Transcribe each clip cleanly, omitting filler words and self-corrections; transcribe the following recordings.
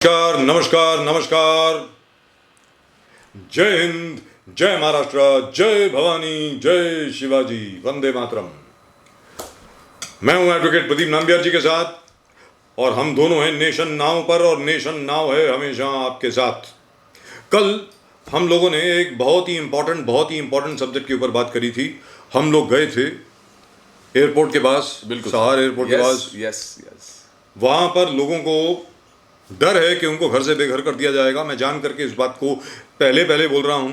नमस्कार नमस्कार नमस्कार। जय हिंद, जय महाराष्ट्र, जय भवानी, जय शिवाजी, वंदे मातरम। मैं हूं एडवोकेट प्रदीप नाम्बियार जी के साथ और हम दोनों हैं नेशन नाउ पर और नेशन नाउ है हमेशा आपके साथ। कल हम लोगों ने एक बहुत ही इंपॉर्टेंट सब्जेक्ट के ऊपर बात करी थी। हम लोग गए थे एयरपोर्ट के पास, सहार एयरपोर्ट के पास। यस वहां पर लोगों को डर है कि उनको घर से बेघर कर दिया जाएगा। मैं जान करके इस बात को पहले बोल रहा हूं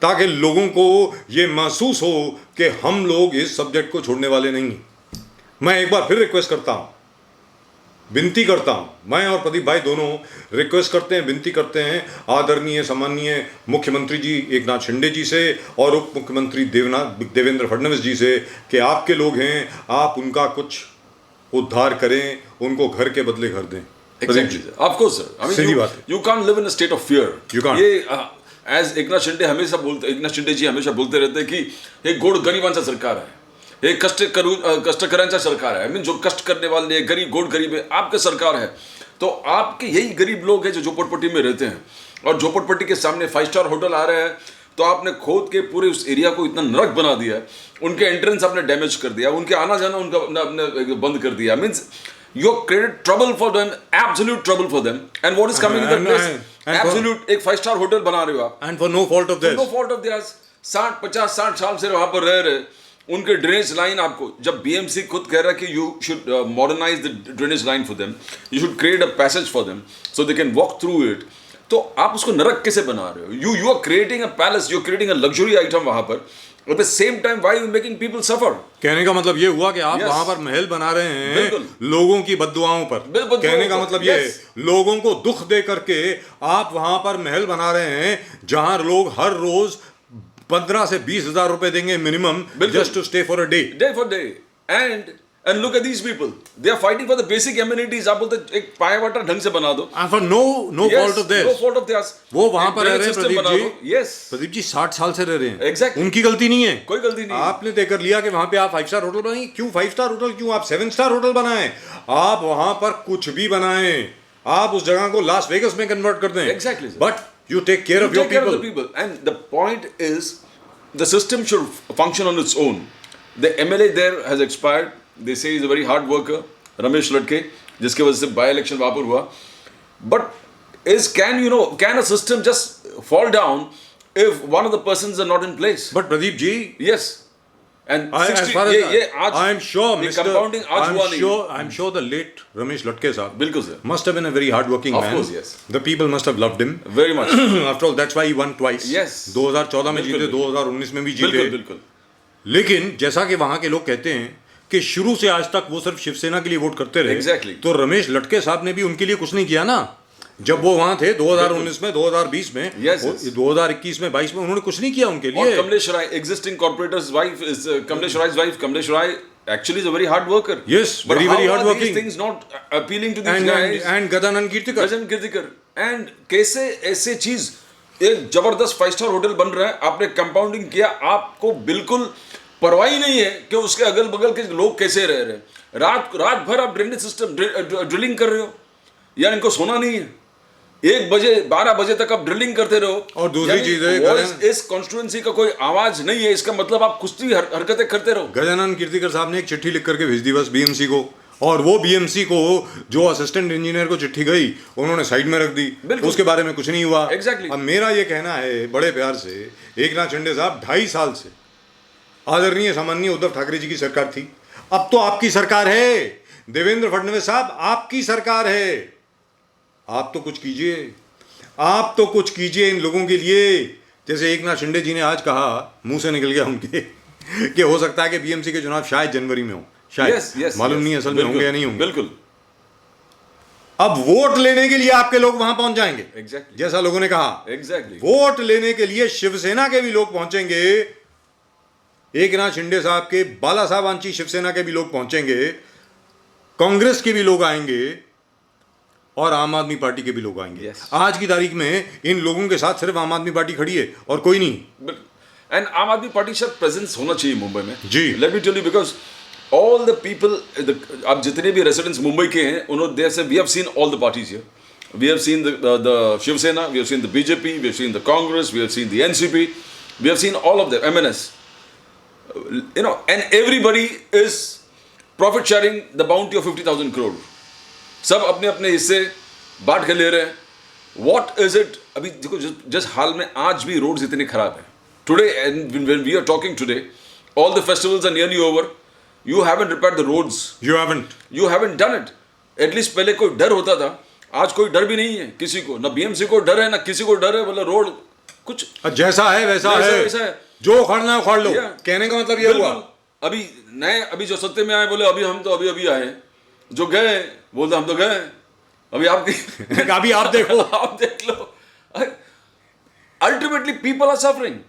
ताकि लोगों को ये महसूस हो कि हम लोग इस सब्जेक्ट को छोड़ने वाले नहीं। मैं एक बार फिर रिक्वेस्ट करता हूं, विनती करता हूं, मैं और प्रदीप भाई दोनों रिक्वेस्ट करते हैं, विनती करते हैं आदरणीय सम्माननीय मुख्यमंत्री जी एकनाथ शिंदे जी से और उप मुख्यमंत्री देवेंद्र फडणवीस जी से कि आपके लोग हैं, आप उनका कुछ उद्धार करें, उनको घर के बदले घर दें। Exactly, sir. Of course, sir. I mean, you can't live in a state of fear. You can't. ये as एकनाथ शिंदे जी हमेशा बोलते रहते हैं कि हे गोड गरिबांचा सरकार है, हे कष्टकऱ्यांचा सरकार है। I mean, जो कष्ट करने वाले गरीब गोड गरीब है, आपका सरकार है। तो आपके यही गरीब लोग हैं जो झोपड़पट्टी में रहते हैं और झोपड़पट्टी के सामने 5 स्टार होटल आ रहे हैं, तो आपने खोद के पूरे उस एरिया को इतना नरक बना दिया है, उनके एंट्रेंस आपने डैमेज कर दिया, उनके आना जाना उनका बंद कर दिया। Means you created trouble for them, absolute trouble for them, and what is coming in the place? Absolute एक 5 स्टार होटल बना रहे हो आप, and for no fault of theirs. No fault of theirs. 60-50-60 साल से वहां पर रह रहे, उनके ड्रेनेज लाइन आपको, जब बीएमसी खुद कह रहा है कि you should modernize the drainage line for them, you should create a passage for them so they can walk through it, तो आप उसको नरक कैसे बना रहे हो? You are creating a palace, you are creating a luxury item वहां पर। At the same time, why are you making people suffer? कहने का मतलब ये हुआ कि आप वहां पर महल बना रहे हैं लोगों की बद्दुआओं पर। कहने का मतलब ये है लोगों को दुख दे करके आप वहां पर महल बना रहे हैं जहां लोग हर रोज 15 से 20 हजार रुपए देंगे minimum just to stay for a day. And look at these people. They are fighting for the basic amenities. आप बोलते एक पाया वाटा ढंग से बना दो। And for no fault of theirs. No fault of theirs. वो वहां पर रह रहे हैं प्रदीप जी। Yes. प्रदीप जी 60 साल से रह रहे हैं। Exactly. उनकी गलती नहीं है। कोई गलती नहीं। आपने तय कर लिया कि वहां पे आप 5 स्टार होटल बनाएंगे। क्यों 5 स्टार होटल? क्यों आप 7 स्टार होटल बनाएं? आप वहां पर कुछ भी बनाएं, आप उस जगह को लास वेगस में कन्वर्ट कर दें। Exactly. But you take care of your people. And the point is, the system should function on its own. The MLA there has expired. They say he's a very hard worker, Ramesh Ladke, जिसके वजह से by election वहां पर हुआ। But can a system just fall down if one of the persons are not in place? But Pradeep ji, yes, and as far as I am sure, compounding आज हुआ नहीं। I'm sure the late Ramesh Ladke साहब, बिल्कुल sir, must have been a very hard-working man. Of course, yes. The people must have loved him very much. After all, that's why he won twice. Yes. 2014 में जीते, 2019 में भी जीते। बिल्कुल। लेकिन जैसा कि वहां के लोग कहते हैं कि शुरू से आज तक वो सिर्फ शिवसेना के लिए वोट करते रहे। Exactly. तो रमेश लटके साहब ने भी उनके लिए कुछ नहीं किया ना, जब वो वहां थे 2019 में, 2020 में, 2021 में, 22 में, उन्होंने कुछ नहीं किया उनके लिए। कमलेश राय, existing corporator's wife is Kamlesh Rai's wife. Kamlesh Rai actually is a very hard worker. Yes, very hard working. These things not appealing to these guys. And Gadanan Kirtikar. And कैसे ऐसे चीज, एक जबरदस्त 5 स्टार होटल बन रहा है, आपने compounding किया, आपको बिल्कुल परवाह ही नहीं है कि उसके अगल बगल के लोग कैसे रह रहे हैं। रात भर आप ड्रेनेज सिस्टम ड्रिलिंग कर रहे हो, यार इनको सोना नहीं है। 1 बजे 12 बजे तक आप ड्रिलिंग करते रहो। और दूसरी चीज है, इस कॉन्स्टिट्यूएंसी का कोई आवाज नहीं है, इसका मतलब आप कुछ भी हरकतें करते रहो। गजानन कीर्तिकर साहब ने एक चिट्ठी लिख करके भेज दी बस बीएमसी को, और वो बीएमसी को जो असिस्टेंट इंजीनियर को चिट्ठी गई उन्होंने साइड में रख दी, उसके बारे में कुछ नहीं हुआ। Exactly. अब मेरा ये कहना है बड़े प्यार से, एकनाथ शिंदे साहब 2.5 साल से आदरणीय सामान्य उद्धव ठाकरे जी की सरकार थी, अब तो आपकी सरकार है। देवेंद्र फडणवीस साहब आपकी सरकार है, आप तो कुछ कीजिए, आप तो कुछ कीजिए इन लोगों के लिए। जैसे एकनाथ शिंदे जी ने आज कहा, मुंह से निकल गया उनके कि हो सकता है कि बीएमसी के चुनाव शायद जनवरी में हो, शायद मालूम नहीं असल में होंगे या नहीं होंगे। बिल्कुल। अब वोट लेने के लिए आपके लोग वहां पहुंच जाएंगे। Exactly. जैसा लोगों ने कहा, Exactly. वोट लेने के लिए शिवसेना के भी लोग पहुंचेंगे, एकनाथ शिंदे साहब के बाला साहब आंची शिवसेना के भी लोग पहुंचेंगे, कांग्रेस के भी लोग आएंगे और आम आदमी पार्टी के भी लोग आएंगे। Yes. आज की तारीख में इन लोगों के साथ सिर्फ आम आदमी पार्टी खड़ी है और कोई नहीं। एंड आम आदमी पार्टी शायद प्रेजेंस होना चाहिए मुंबई में जी। Let me tell you, because all the people, अब जितने भी रेसिडेंट्स मुंबई के हैं, उन्होंने they say we have seen all the parties here. We have seen the Shiv Sena, we have seen the BJP, we have seen the Congress, we have seen the NCP, we have seen all of them, MNS. And everybody is profit sharing the bounty of 50,000 crore. सब अपने अपने हिस्से बांट के ले रहे हैं. What is it? अभी देखो just हाल में आज भी roads इतने खराब हैं. Today, and when we are talking today, all the festivals are nearly over. You haven't repaired the roads. You haven't. You haven't done it. At least पहले कोई डर होता था. आज कोई डर भी नहीं है किसी को. ना बीएमसी को डर है, ना किसी को डर है. मतलब रोड कुछ जैसा है वैसा है. जो उखाड़ना है उखाड़ लो. कहने का मतलब ये हुआ. अभी जो सत्ते में आए बोले अभी हम तो अभी आए. जो गए बोलते हम तो गए. अभी अभी आप देखो. आप देख लो. Ultimately people are suffering.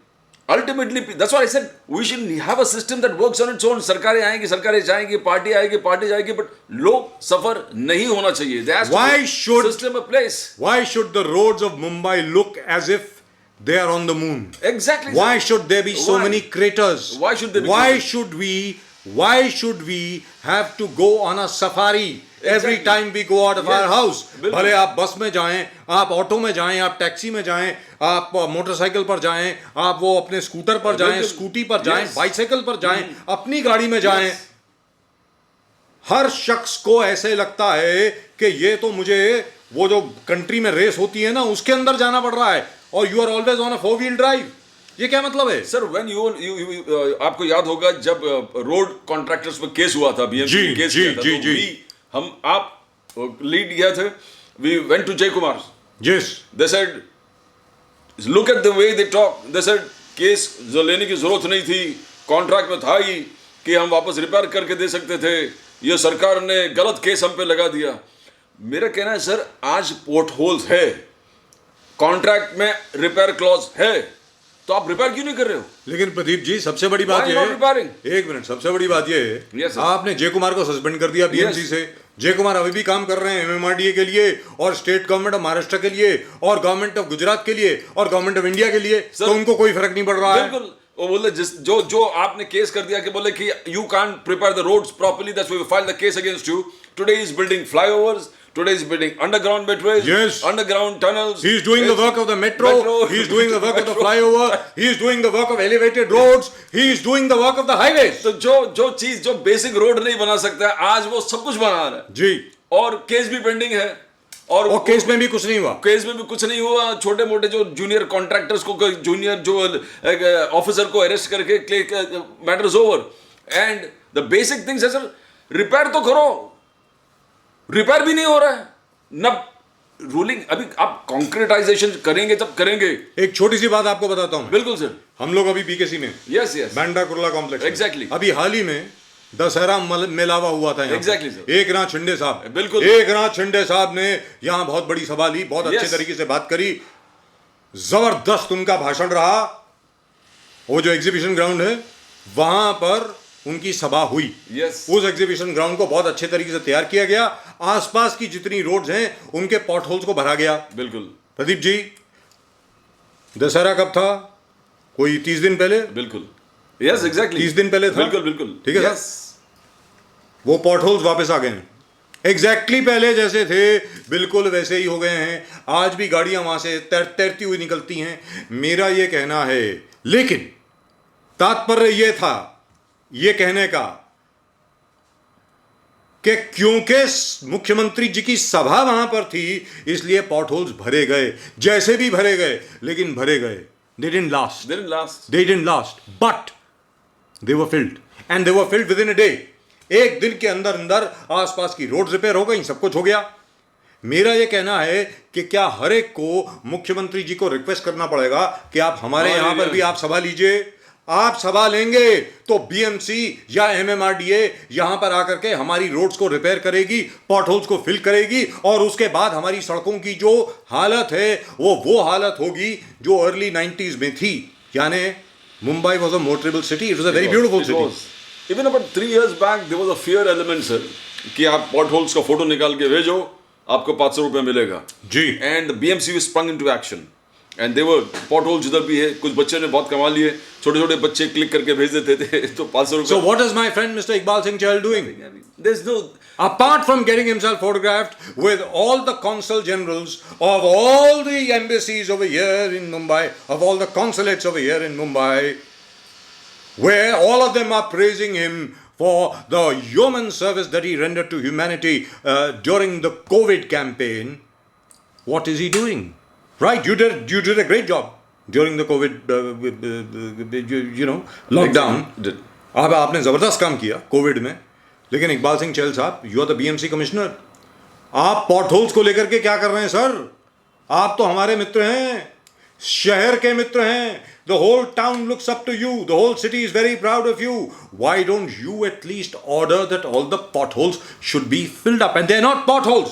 Ultimately, that's why I said we should have a system that works on its own. सरकारें आएंगी, सरकारें जाएंगी, पार्टी आएगी, पार्टी जाएगी, but लोग सफर नहीं होना चाहिए. There has to be system of place. Why should the roads of Mumbai look as if they are on the moon? Exactly. Why should there be so many craters? Why should there be? Why should we have to go on a safari every time we go out of our house? भले आप बस में जाएं, आप auto में जाएं, आप taxi में जाएं, आप मोटरसाइकिल पर जाएं, आप वो अपने स्कूटर पर जाएं, स्कूटी पर जाएं, बाइसाइकिल पर जाएं, अपनी गाड़ी में जाएं. हर शख्स को ऐसे लगता है कि ये तो मुझे वो जो कंट्री में रेस होती है ना उसके अंदर जाना पड़ रहा है. और you are always on a 4-wheel drive. ये क्या मतलब है? सर व्हेन यू आपको याद होगा जब रोड कॉन्ट्रैक्टर्स पे केस हुआ था, बीएमसी केस किया था, तो आप लीड किया थे. वी वेंट टू जय Kumar. Yes. They said, look at the way they talk. They said case जो लेने की जरूरत नहीं थी, कॉन्ट्रैक्ट में था ही कि हम वापस रिपेयर करके दे सकते थे. ये सरकार ने गलत केस हम पे लगा दिया. मेरा कहना है सर आज पोर्ट होल्स है, कॉन्ट्रैक्ट में रिपेयर क्लॉज है, तो आप रिपेयर क्यों नहीं कर रहे हो? लेकिन प्रदीप जी सबसे बड़ी बात ये है, एक मिनट, सबसे बड़ी बात ये है, आपने जय कुमार को सस्पेंड कर दिया बीएमसी से. जय कुमार अभी भी काम कर रहे हैं एमएमआरडीए के लिए और स्टेट गवर्नमेंट ऑफ महाराष्ट्र के लिए और गवर्नमेंट ऑफ गुजरात के लिए और गवर्नमेंट ऑफ इंडिया के लिए. तो उनको कोई फर्क नहीं पड़ रहा है. बिल्कुल. वो बोले जो आपने केस कर दिया कि बोले कि you can't prepare the roads properly, that's why we file the case against you. Today is building flyovers. Today is building underground metros, yes, underground tunnels. He is doing the work of the metro. He is doing the work of the flyover. He is doing the work of elevated roads. He is doing the work of the highways. तो जो चीज जो basic road नहीं बना सकता है आज वो सब कुछ बना रहा है जी. और केस भी पेंडिंग है. और केस में भी कुछ नहीं हुआ. केस में भी कुछ नहीं हुआ. छोटे मोटे जो जूनियर कॉन्ट्रैक्टर्स को, जूनियर जो ऑफिसर को अरेस्ट करके matter is over. And the basic things है सर, रिपेयर तो करो. रिपेयर भी नहीं हो रहा है. न रूलिंग अभी आप कॉन्क्रीटाइजेशन करेंगे तब करेंगे. एक छोटी सी बात आपको बताता हूं. बिल्कुल सर. हम लोग अभी बीकेसी में, yes Bandra Kurla complex, exactly, अभी हाल ही में दशहरा मेलावा हुआ था यहाँ. Exactly sir. एकनाथ शिंदे साहब, बिल्कुल एकनाथ शिंदे साहब ने यहाँ बहुत बड़ी सभा ली, बहुत अच्छे तरीके से बात करी, जबरदस्त उनका भाषण रहा. वो जो एग्जीबिशन ग्राउंड है वहां पर उनकी सभा हुई. उस एग्जीबिशन ग्राउंड को बहुत अच्छे तरीके से तैयार किया गया. आसपास की जितनी रोड्स हैं उनके पॉट होल्स को भरा गया. बिल्कुल. प्रदीप जी दशहरा कब था? कोई 30 दिन पहले. बिल्कुल. यस एग्जैक्टली 30 दिन पहले था. बिल्कुल बिल्कुल. ठीक है सर. वो पॉट होल्स वापस आ गए हैं. एग्जैक्टली पहले जैसे थे बिल्कुल वैसे ही हो गए हैं. आज भी गाड़ियां वहां से तैरती हुई निकलती हैं. मेरा ये कहना है, लेकिन तात्पर्य ये था ये कहने का कि क्योंकि मुख्यमंत्री जी की सभा वहां पर थी इसलिए पॉट होल्स भरे गए. जैसे भी भरे गए, लेकिन भरे गए. They didn't last. But they were filled. And they were filled within a day. एक दिन के अंदर अंदर आसपास की रोड रिपेयर हो गई, सब कुछ हो गया. मेरा ये कहना है कि क्या हर एक को मुख्यमंत्री जी को रिक्वेस्ट करना पड़ेगा कि आप हमारे यहां पर भी आप सभा लीजिए. आप सभा लेंगे तो बीएमसी या एमएमआरडीए यहां पर आकर के हमारी रोड्स को रिपेयर करेगी, पॉट होल्स को फिल करेगी और उसके बाद हमारी सड़कों की जो हालत है वो हालत होगी जो अर्ली 90s में थी. यानी Mumbai was a motorable city. It was a very beautiful city. Even about 3 years back there was a fear element sir कि आप पॉट होल्स का फोटो निकाल के भेजो, आपको 500 रुपए मिलेगा जी. And BMC sprang into action. And their pothole जिधर भी है, कुछ बच्चे ने बहुत कमा लिए. छोटे छोटे बच्चे क्लिक करके भेज देते थे तो 500 रुपए. So what is my friend Mr. Iqbal Singh Chahal doing? There's no apart from getting himself photographed with all the consul generals of all the embassies over here in Mumbai, of all the consulates over here in Mumbai, where all of them are praising him for the yeoman service that he rendered to humanity during the COVID campaign, what is he doing? Right, you did a great job during the COVID, lockdown. Did. अब आपने ज़बरदस्त काम किया Covid में, लेकिन Iqbal Singh Chahal Sahab, you are the BMC commissioner, आप pot holes को लेकर के क्या कर रहे हैं सर? आप तो हमारे मित्र हैं, शहर के मित्र हैं. The whole town looks up to you, the whole city is very proud of you. Why don't you at least order that all the pot holes should be filled up? And they are not pot holes,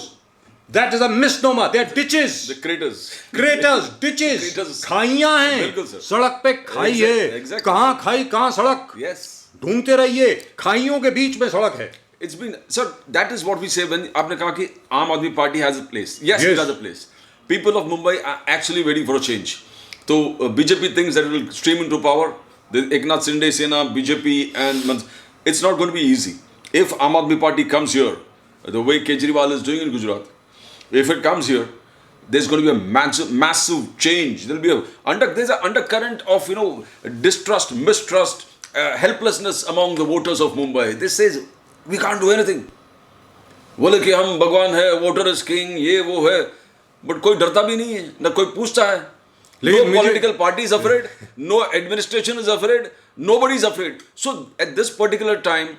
that is a misnomer, they are ditches. The craters. Craters, ditches, Craters. खाइयां हैं. बिल्कुल sir. सड़क पे खाई है. Exactly. कहाँ खाई, कहाँ सड़क? Yes. ढूंढते रहिए, खाइयों के बीच में सड़क है. It's been, sir, that is what we say when आपने कहा कि आम Aadmi party has a place. Yes, it has a place. People of Mumbai are actually waiting for a change. So BJP thinks that it will stream into power. The Eknath Shinde Sena, BJP, and it's not going to be easy. If Aam Aadmi Party comes here, the way Kejriwal is doing in Gujarat, if it comes here, there's going to be a massive change. There's an undercurrent of distrust, mistrust, helplessness among the voters of Mumbai. This says we can't do anything. बोले कि हम भगवान है, voter is king, ये वो है, but कोई डरता भी नहीं है, ना कोई पूछता है. No political party is afraid, no administration is afraid, nobody is afraid. So at this particular time,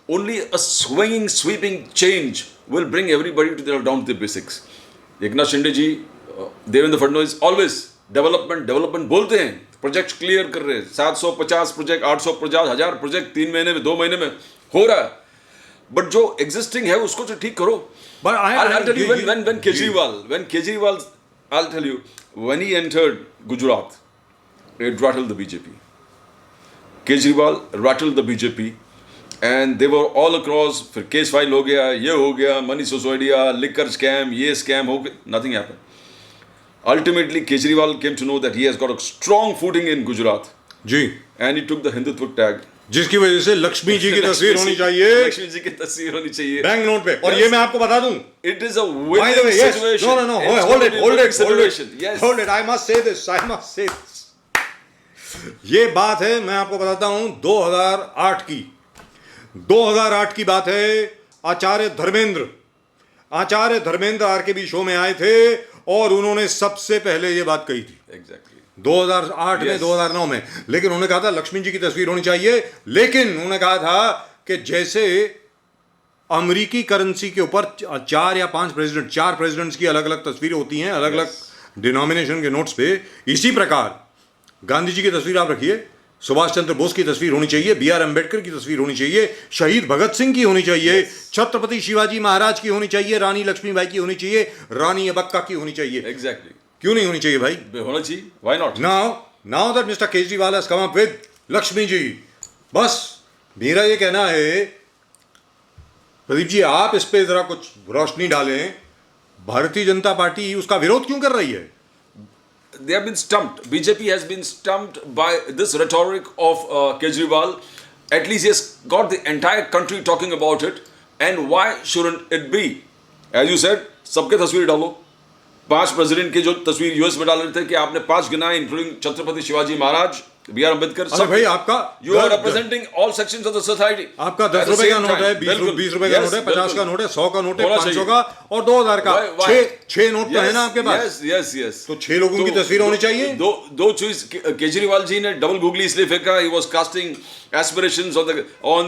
only a sweeping change will bring everybody down to the basics. Eknath Shinde ji, Devendra Fadnavis always development बोलते हैं, project clear कर रहे हैं, 750 project, 850, 1000 project 3 महीने में, 2 महीने में हो रहा है. बट जो एग्जिस्टिंग है उसको तो ठीक करो. But I'll tell you, when Kejriwal, I'll tell you, when he entered Gujarat, it rattled the BJP. Kejriwal rattled the BJP, and they were all across. फिर केस फाइल हो गया, ये हो गया, मनी सिसोदिया, लिकर स्कैम, ये scam हो गया, nothing happened. Ultimately, Kejriwal came to know that he has got a strong footing in Gujarat. Ji. And he took the Hindutva tag. जिसकी वजह से लक्ष्मी जी की तस्वीर होनी चाहिए, लक्ष्मी जी की तस्वीर होनी चाहिए बैंक नोट पे. और ये मैं आपको बता दूं, it is a winning situation. No, hold it. I must say this. ये बात है, मैं आपको बताता हूं, 2008 की बात है. आचार्य धर्मेंद्र आरकेबी शो में आए थे और उन्होंने सबसे पहले ये बात कही थी. Exactly. 2008 में, 2009 में. लेकिन उन्होंने कहा था लक्ष्मी जी की तस्वीर होनी चाहिए. लेकिन उन्होंने कहा था कि जैसे अमेरिकी करेंसी के ऊपर 4 या 5 प्रेसिडेंट, 4 प्रेसिडेंट्स की अलग अलग तस्वीरें होती हैं, अलग अलग डिनोमिनेशन के नोट्स पे, इसी प्रकार गांधी जी की तस्वीर आप रखिए, सुभाष चंद्र बोस की तस्वीर होनी चाहिए, B.R. अम्बेडकर की तस्वीर होनी चाहिए, शहीद भगत सिंह की होनी चाहिए, छत्रपति शिवाजी महाराज की होनी चाहिए, रानी लक्ष्मीबाई की होनी चाहिए, रानी अब्बक्का की होनी चाहिए. Exactly. क्यों नहीं होनी चाहिए भाई? होना चाहिए. Why not? Now that Mr. Kejriwal has come up with Lakshmi ji, बस मेरा ये कहना है, प्रदीप जी आप इस पे जरा कुछ रोशनी डालें. भारतीय जनता पार्टी उसका विरोध क्यों कर रही है? They have been stumped. BJP has been stumped by this rhetoric of Kejriwal. At least he has got the entire country talking about it. And why shouldn't it be? As you said, सबके तस्वीर डालो. 5 president की जो तस्वीर US में डाल रहे थे कि आपने 5 गिनाए, इंक्लूडिंग छत्रपति शिवाजी महाराज, B.R. अम्बेडकर. अरे भाई आपका, you are representing all sections of the society. आपका 10 रुपए का नोट है, 20 रुपए का नोट है, 50 का नोट है, 100 का नोट है, 500 का और 2000 का. 6 नोट तो है ना आपके पास. Yes. तो 6 लोगों की तस्वीर होनी चाहिए. दो चीज केजरीवाल जी ने डबल गूगली इसलिए फेंका. He was casting aspirations on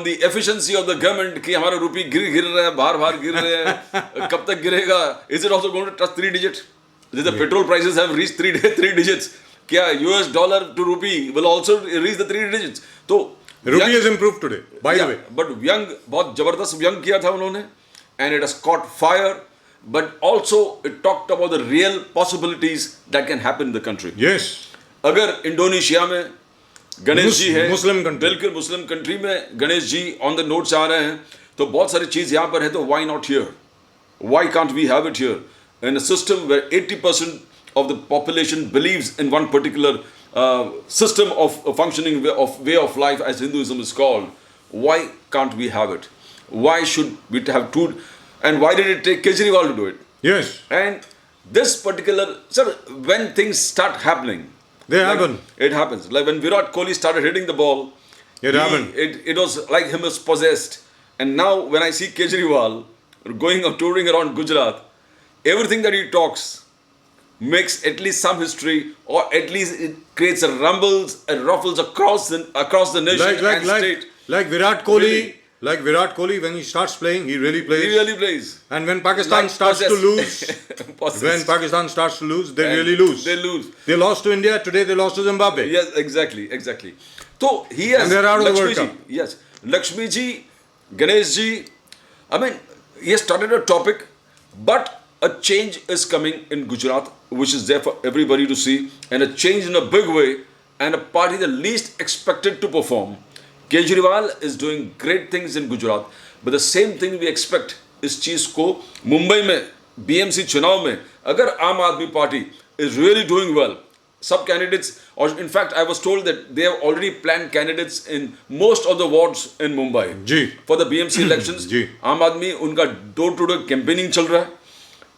the efficiency of the government कि हमारा रुपये गिर रहा है, बाहर गिर रहे हैं, कब तक गिरेगा? Is it also going to touch 3 digits? The petrol prices have reached 3 digits. क्या US dollar to rupee will also reach the 3 digits? तो rupee has improved today, by the way. But व्यंग, बहुत जबरदस्त व्यंग किया था उन्होंने, and it has caught fire. But also it talked about the real possibilities that can happen in the country. Yes. अगर Indonesia में गणेश जी है, मुस्लिम कंट्री, बिल्कुल मुस्लिम कंट्री में Ganesh ji on the notes आ रहे हैं, तो बहुत सारी चीज यहाँ पर है, तो why not here? Why can't we have it here? In a system where 80% of the population believes in one particular system of functioning way of life, as Hinduism is called, why can't we have it? why should we have two, and why did it take Kejriwal to do it? Yes, And this particular, sir, when things start happening, they happen. it happens. Like when Virat Kohli started hitting the ball, It happened. It was like him was possessed. And now when I see Kejriwal going or touring around Gujarat, everything that he talks makes at least some history, or at least it creates a rumbles and ruffles across the nation and state. Like Virat Kohli, Really? like Virat Kohli, when he starts playing, he really plays. He really plays. And when Pakistan Like starts to possessed. lose, Possessed. when Pakistan starts to lose, they And really lose. They lose. They lost to India. Today they lost to Zimbabwe. Yes, exactly. So he has And they're out of the Lakshmi World ji. Cup. Yes, Lakshmi ji, Ganesh ji. I mean, he has started a topic, but a change is coming in Gujarat, which is there for everybody to see, and a change in a big way, and a party the least expected to perform. Kejriwal is doing great things in Gujarat, but the same thing we expect इस चीज को मुंबई में BMC चुनाव में अगर आम Aadmi party is really doing well, सब candidates, or in fact I was told that they have already planned candidates in most of the wards in Mumbai जी. for the BMC elections. जी. आम आदमी उनका door to door campaigning चल रहा है.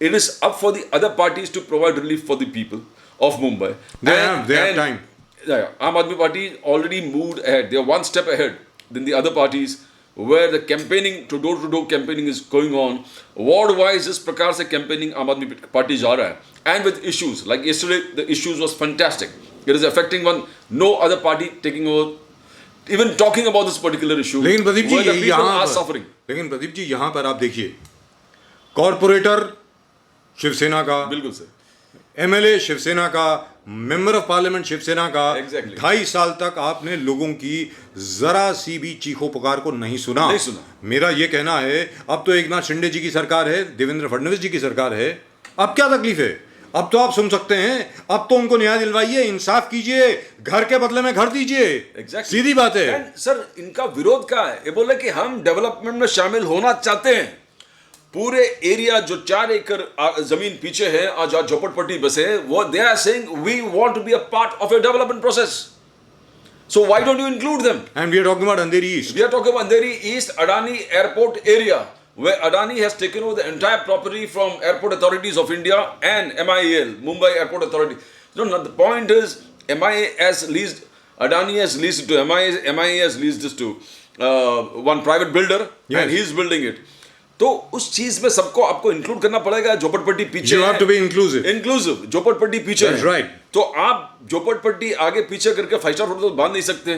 It is up for the other parties to provide relief for the people of Mumbai. They have time. Yeah, Aam Aadmi Party already moved ahead. They are one step ahead than the other parties, where the campaigning to door campaigning is going on. Ward wise, इस प्रकार से campaigning आम Aadmi party जा रहा है, and with issues like yesterday, the issues was fantastic. It is affecting one, no other party taking over, even talking about this particular issue. लेकिन Pradeep ji where the people यहाँ are पर, suffering. लेकिन प्रदीप जी यहाँ पर आप देखिए, कॉर्पोरेटर शिवसेना का, बिल्कुल सर. एमएलए शिवसेना का, मेंबर ऑफ पार्लियामेंट शिवसेना का, Exactly. 2.5 साल तक आपने लोगों की जरा सी भी चीखो पुकार को नहीं सुना. मेरा ये कहना है, अब तो एकनाथ शिंदे जी की सरकार है, देवेंद्र फडणवीस जी की सरकार है, अब क्या तकलीफ है? अब तो आप सुन सकते हैं, अब तो उनको न्याय दिलवाइए, इंसाफ कीजिए, घर के बदले में घर दीजिए. Exactly. सीधी बात है. And सर इनका विरोध क्या है? ये बोले कि हम डेवलपमेंट में शामिल होना चाहते हैं. पूरे एरिया जो 4 एकड़ जमीन पीछे है और जहाँ झोपड़पट्टी बसे है, वो they are saying we want to be a part of your development process. So why don't you include them? And we are talking about Andheri East. We are talking about Andheri East Adani Airport area, where Adani has taken over the entire property from Airport Authorities of India and MIAL, Mumbai Airport Authority. No, the point is, MIA has leased, Adani has leased it to MIA has leased this to one private builder, Yes. and he is building it. तो उस चीज में सबको आपको include करना पड़ेगा. झोपड़पट्टी पीछे You have to be inclusive. Inclusive. झोपड़पट्टी पीछे That's है. right. तो आप झोपड़पट्टी आगे पीछे करके 5 स्टार होटल तो बांध नहीं सकते.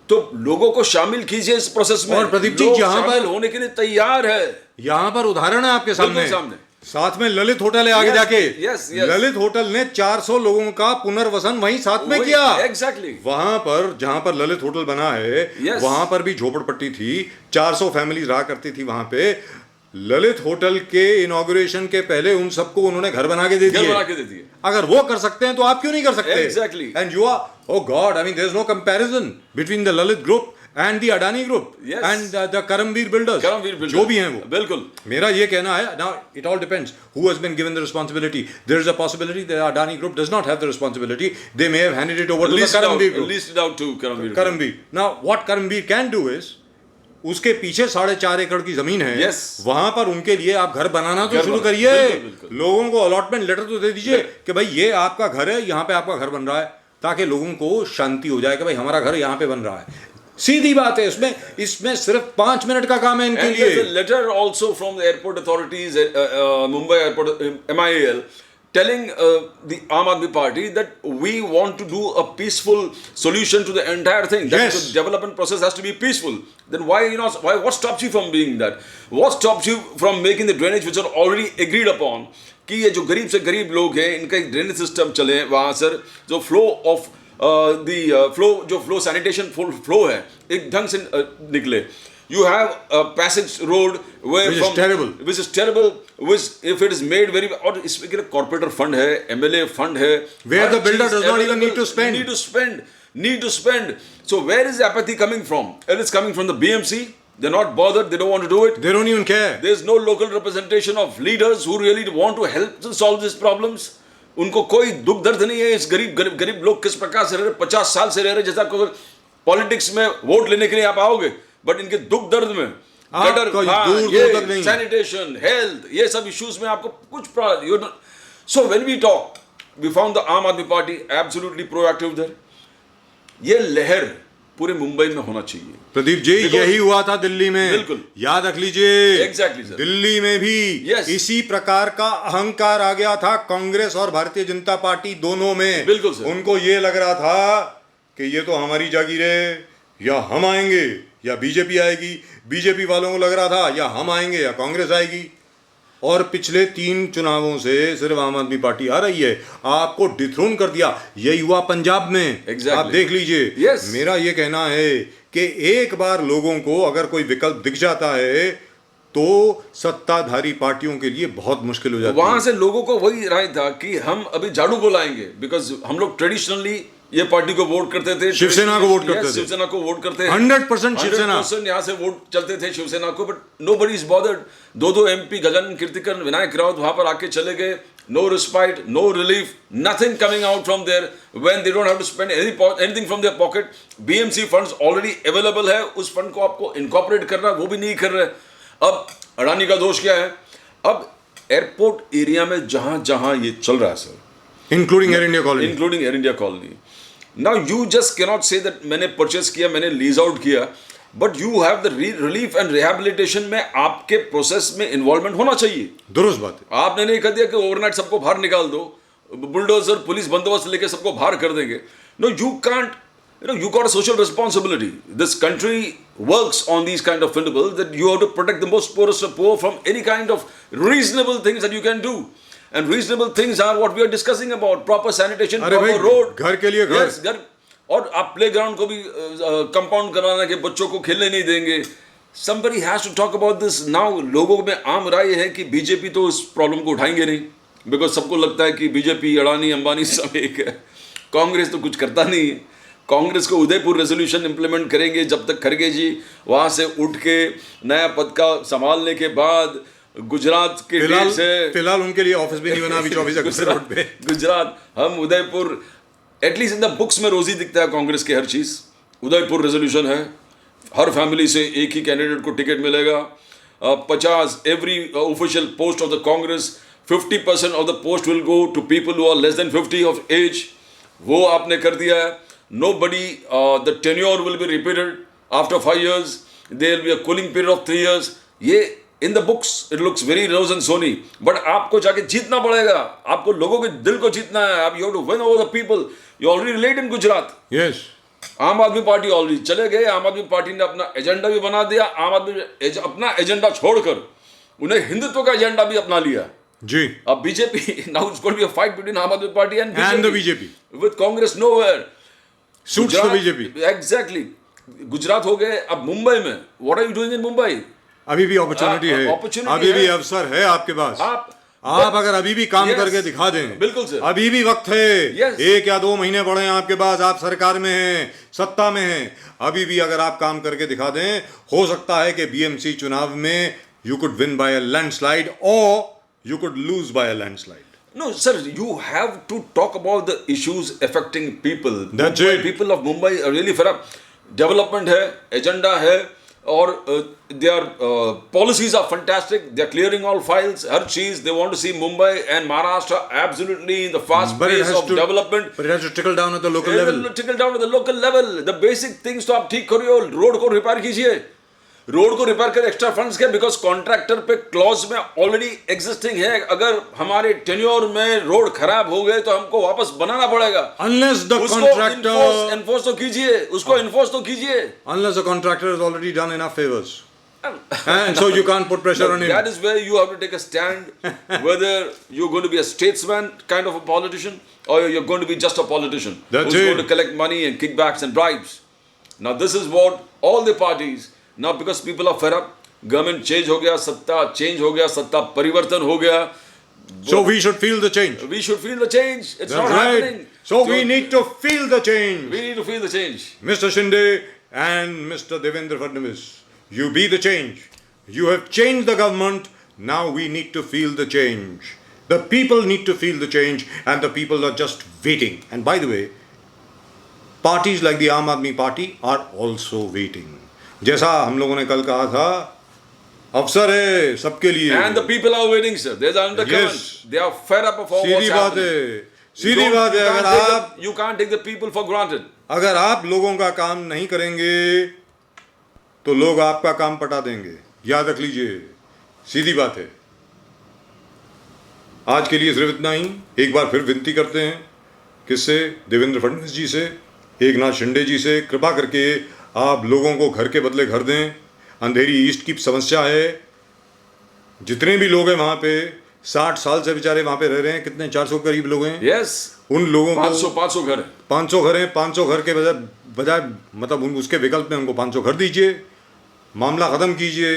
तो लोगों को शामिल कीजिए इस प्रोसेस में. और प्रदीप जी, लोग यहाँ पर- शामिल होने के लिए तैयार है. यहाँ पर उदाहरण है आपके बिल्कुल सामने. सामने. साथ में ललित होटल है आगे Yes, जाके. yes, yes. ललित होटल ने 400 लोगों का पुनर्वसन वहीं साथ में किया. एग्जैक्टली. वहां पर जहां पर ललित होटल बना है, Yes. वहां पर भी झोपड़पट्टी थी. 400 फैमिली रहा करती थी वहां पे. ललित होटल के इनॉग्रेशन के पहले उन सबको उन्होंने घर बना के दे घर दिए. बना के दे दिए. अगर वो कर सकते हैं तो आप क्यों नहीं कर सकते? Exactly. And you are, oh god, I mean there is no comparison between the Lalit group and the Adani group Yes. and the Karamveer builders, Karamveer builder. जो भी हैं वो. बिल्कुल. मेरा ये कहना है, now it all depends who has been given the responsibility. There is a possibility that Adani group does not have the responsibility. They may have handed it over to the Karamveer group. Leased it out to Karamveer. Karamveer. Now what Karamveer can do is, उसके पीछे 4.5 एकड़ की जमीन है. Yes. वहां पर उनके लिए आप घर बनाना तो घर शुरू बना- करिए. बिल्कुल, बिल्कुल. लोगों को अलॉटमेंट लेटर तो दे दीजिए कि भाई ये आपका घर है, यहाँ पे आपका घर बन रहा है, ताकि लोगों को शांति हो जाए कि भाई हमारा घर यहाँ पे बन रहा है. सीधी बात है. इसमें सिर्फ 5 मिनट का काम है इनके And there's a लिए. letter also from the airport authorities, Mumbai Airport, MIAL, telling the Aam Aadmi Party that we want to do a peaceful solution to the entire thing. That Yes. the development process has to be peaceful. Then why what stops you from being that? What stops you from making the drainage which are already agreed upon? कि ये जो गरीब से गरीब लोग हैं, इनका एक ड्रेनेज सिस्टम चले वहाँ सर, जो flow of flow sanitation flow है एक ढंग से निकले. You have a passage road where Which is terrible. Which if it is made very, और इसमें क्या कॉर्पोरेटर फंड है, MLA फंड है, Where हर the builder चीज does not even need to available, spend. need to spend. So where is the apathy coming from? It is coming from the BMC. They're not bothered. They don't want to do it. They don't even care. There's no local representation of leaders who really want to help to solve these problems. उनको कोई दुख दर्द नहीं है. इस गरीब लोग किस प्रकार से रह रहे, 50 साल से रह रहे, जैसा पॉलिटिक्स में वोट लेने के लिए आप आओगे, बट इनके दुख दर्द में गटर, कोई हाँ, दूर ये तक नहीं। सैनिटेशन, हेल्थ, ये सब इश्यूज में आपको कुछ so when we talk, we found the Aam Aadmi party absolutely proactive there. ये लहर पूरे मुंबई में होना चाहिए। प्रदीप जी, Because- यही हुआ था दिल्ली में, बिल्कुल। याद रख लीजिए। Exactly, sir. दिल्ली में भी Yes. इसी प्रकार का अहंकार आ गया था कांग्रेस और भारतीय जनता पार्टी दोनों में। बिल्कुल, sir. उनको ये लग रहा था कि ये तो हमारी जागीर है, या हम आएंगे या बीजेपी आएगी। बीजेपी वालों को लग रहा था या हम आएंगे या कांग्रेस आएगी। और पिछले 3 चुनावों से सिर्फ आम आदमी पार्टी आ रही है, आपको डिथ्रोन कर दिया। यही हुआ पंजाब में। Exactly. आप देख लीजिए। Yes. मेरा ये कहना है कि एक बार लोगों को अगर कोई विकल्प दिख जाता है तो सत्ताधारी पार्टियों के लिए बहुत मुश्किल हो जाती है। वहां से लोगों को वही राय था कि हम अभी झाड़ू को लाएंगे, बिकॉज हम लोग ट्रेडिशनली ये पार्टी को वोट करते थे, शिवसेना को वोट करते थे। शिवसेना को वोट करते हैं 100% शिवसेना। 100% यहाँ से वोट चलते थे शिवसेना को, but nobody is bothered. 2 MP Gajanan Kirtikar, Vinayak Raut वहां पर आके चले गए। No respite, no relief, nothing coming out from there when they don't have to spend anything from their pocket. BMC funds already available है, उस फंड को आपको इनकॉर्पोरेट करना, वो भी नहीं कर रहे। अब अडानी का दोष क्या है? अब एयरपोर्ट एरिया में जहां जहां ये चल रहा है sir, including air India colony, including air India colony, now you just cannot say that मैंने परचेस किया, मैंने लीज आउट किया, but you have the relief and rehabilitation में आपके प्रोसेस में इन्वॉल्वमेंट होना चाहिए। दुरुस्त बात है। आपने नहीं कर दिया कि ओवरनाइट सबको बाहर निकाल दो, बुलडोजर पुलिस बंदोबस्त लेके सबको बाहर कर देंगे। No, you can't, you got a social responsibility. This country works on these kind of principles that you have to protect the most poorest of poor from any kind of reasonable things that you can do. And reasonable things are what we are discussing about: proper sanitation, अरे proper भाई, road, घर के लिए घर। Yes, घर। और आप playground को भी कंपाउंड कराना कि बच्चों को खेलने नहीं देंगे। Somebody has to talk about this now. लोगों में आम राय है कि बीजेपी तो इस प्रॉब्लम को उठाएंगे नहीं, बिकॉज सबको लगता है कि बीजेपी, अडानी, अंबानी सब एक है। कांग्रेस तो कुछ करता नहीं है। कांग्रेस को उदयपुर रेजोल्यूशन इंप्लीमेंट करेंगे जब तक खड़गे जी वहां से उठ के नया पद का संभालने के बाद गुजरात के डेट से फिलहाल उनके लिए ऑफिस भी नहीं बना अभी 24 अक्टूबर रोड पे। गुजरात, हम Udaipur, at least in the books में रोज ही दिखता है कांग्रेस की हर चीज। उदयपुर रेजोल्यूशन है, हर फैमिली से एक ही कैंडिडेट को टिकट मिलेगा। 50 every official post of the Congress, 50% of the post will go to people who are less than 50 of age. वो आपने कर दिया है। Nobody, the tenure will be repeated after 5 years. There will be a cooling period of 3 years. ये in the books it looks very rose and sunny, but आपको जाके जीतना पड़ेगा। आपको लोगों के दिल को जीतना है। आप you have to win over the people. You already late in Gujarat. Yes. आम आदमी पार्टी ऑलरेडी चले गए। आम आदमी पार्टी ने अपना एजेंडा भी बना दिया। आम आदमी अपना एजेंडा छोड़कर उन्हें हिंदुत्व का एजेंडा भी अपना लिया जी। अब BJP, now it's going to be a fight between आम Aadmi party and the BJP. with Congress nowhere. Suits the BJP. Exactly. Gujarat हो गए, अब मुंबई में what are you doing in Mumbai? अभी भी अपॉर्चुनिटी है, opportunity अभी भी है। अवसर है आपके पास। आप अगर अभी भी काम Yes. करके दिखा दें, बिल्कुल सर। अभी भी वक्त है। Yes. 1 या 2 महीने पड़े हैं आपके पास, आप सरकार में हैं, सत्ता में हैं, अभी भी अगर आप काम करके दिखा दें, हो सकता है कि बीएमसी चुनाव में you could win by a landslide और you could lose by a landslide. No, sir, you have to talk about the issues affecting people. That's Mumbai, it. people of Mumbai are really fed up. Development है, agenda है, और their policies are fantastic. They are clearing all files. हर चीज, they want to see Mumbai and Maharashtra absolutely in the fast But it pace has of to- development. But it has to trickle down at the local It level. will trickle down to the local level. The basic things तो आप ठीक करिए, road को repair कीजिए। Road को repair कर extra funds के, because contractor पे क्लॉज में ऑलरेडी एग्जिस्टिंग है। अगर हमारे टेन्योर में रोड खराब हो गए तो हमको वापस बनाना पड़ेगा। Unless the उसको contractor, इन्फोर्स तो कीजिए, उसको इन्फोर्स तो कीजिए। unless the contractor has already done enough favors, and so you can't put pressure on him. That is where you have to take a stand, whether you're going to be a statesman kind of a politician or you're going to be just a politician That's who's it. going to collect money and kickbacks and bribes. Now this is what all the parties, now because people are fed up, government change हो गया, सत्ता change हो गया, सत्ता परिवर्तन हो गया, So we should feel the change. we should feel the change. It's That's not right. happening. So we need to feel the change. we need to feel the change. Mr. Shinde and Mr. Devendra Fadnavis, you be the change. You have changed the government. Now we need to feel the change. The people need to feel the change, and the people are just waiting. And by the way, parties like the Aam Aadmi Party are also waiting. जैसा हम लोगों ने कल कहा था अवसर है सबके लिए। And the people are waiting, sir. There's an undercurrent. Yes. They are fed up of all Sidhi what's बात happening. है, सीधी बात है। You can't take the people for granted. अगर आप लोगों का काम नहीं करेंगे तो लोग आपका काम पटा देंगे, याद रख लीजिए, सीधी बात है। आज के लिए सिर्फ इतना ही। एक बार फिर विनती करते हैं, किससे? देवेंद्र फडणवीस जी से, एकनाथ शिंदे जी से, कृपा करके आप लोगों को घर के बदले घर दें। अंधेरी ईस्ट की समस्या है, जितने भी लोग हैं वहाँ पे 60 साल से बेचारे वहाँ पे रह रहे हैं, कितने 400 करीब लोग हैं। Yes. उन लोगों को 500 घर है। 500 घर हैं, 500 घर के बजाय मतलब उसके विकल्प में उनको 500 घर दीजिए, मामला ख़त्म कीजिए।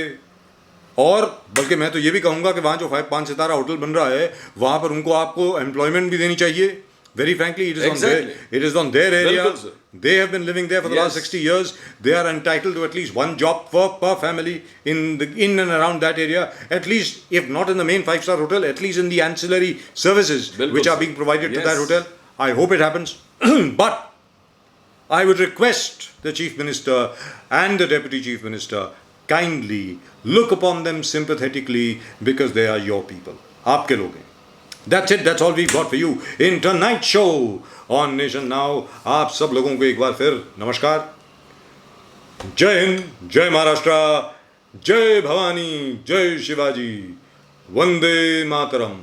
और बल्कि मैं तो ये भी कहूँगा कि वहाँ जो 5 सितारा होटल बन रहा है वहाँ पर उनको आपको एम्प्लॉयमेंट भी देनी चाहिए। Very frankly, it is on their area. बिल्कुल sir. They have been living there for the last Yes. 60 years. They are entitled to at least one job per family in and around that area. At least, if not in the main 5-star hotel, at least in the ancillary services बिल्कुल which are sir. being provided to Yes. that hotel. I hope it happens. But I would request the Chief Minister and the Deputy Chief Minister kindly look upon them sympathetically because they are your people. आपके लोग हैं। That's it. That's all we've got for you in tonight's show on Nation Now. आप सब लोगों को एक बार फिर नमस्कार, जय हिंद, जय महाराष्ट्र, जय भवानी, जय शिवाजी, वंदे मातरम।